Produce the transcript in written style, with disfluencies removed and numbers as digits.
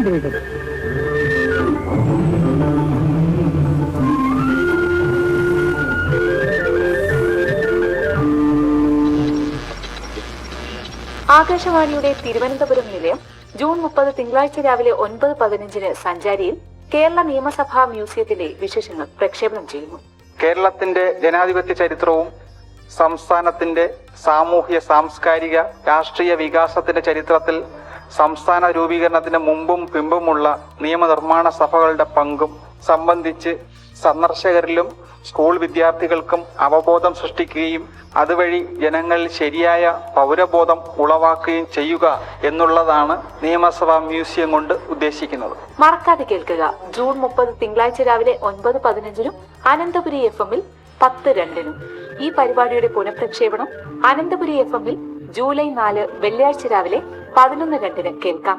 ചെയ്തത്. ആകാശവാണിയുടെ തിരുവനന്തപുരം നിലയം ജൂൺ 30 തിങ്കളാഴ്ച രാവിലെ 9:15 സഞ്ചാരിയിൽ കേരള നിയമസഭാ മ്യൂസിയത്തിലെ വിശേഷങ്ങൾ പ്രക്ഷേപണം ചെയ്യുന്നു. കേരളത്തിന്റെ ജനാധിപത്യ ചരിത്രവും സംസ്ഥാനത്തിന്റെ സാമൂഹ്യ സാംസ്കാരിക രാഷ്ട്രീയ വികാസത്തിന്റെ ചരിത്രത്തിൽ സംസ്ഥാന രൂപീകരണത്തിന് മുമ്പും പിമ്പുമുള്ള നിയമനിർമ്മാണ സഭകളുടെ പങ്കും സംബന്ധിച്ച് സന്ദർശകരിലും സ്കൂൾ വിദ്യാർത്ഥികൾക്കും അവബോധം സൃഷ്ടിക്കുകയും അതുവഴി ജനങ്ങളിൽ ശരിയായ പൗരബോധം ഉളവാക്കുകയും ചെയ്യുക എന്നുള്ളതാണ് നിയമസഭാ മ്യൂസിയം കൊണ്ട് ഉദ്ദേശിക്കുന്നത്. മറക്കാതെ കേൾക്കുക. ജൂൺ 30 തിങ്കളാഴ്ച രാവിലെ 9:15 അനന്തപുരി FM-ൽ 10:02. ഈ പരിപാടിയുടെ പുനഃപ്രക്ഷേപണം അനന്തപുരി FM-ൽ ജൂലൈ 4 വെള്ളിയാഴ്ച രാവിലെ 11:02 കേൾക്കാം.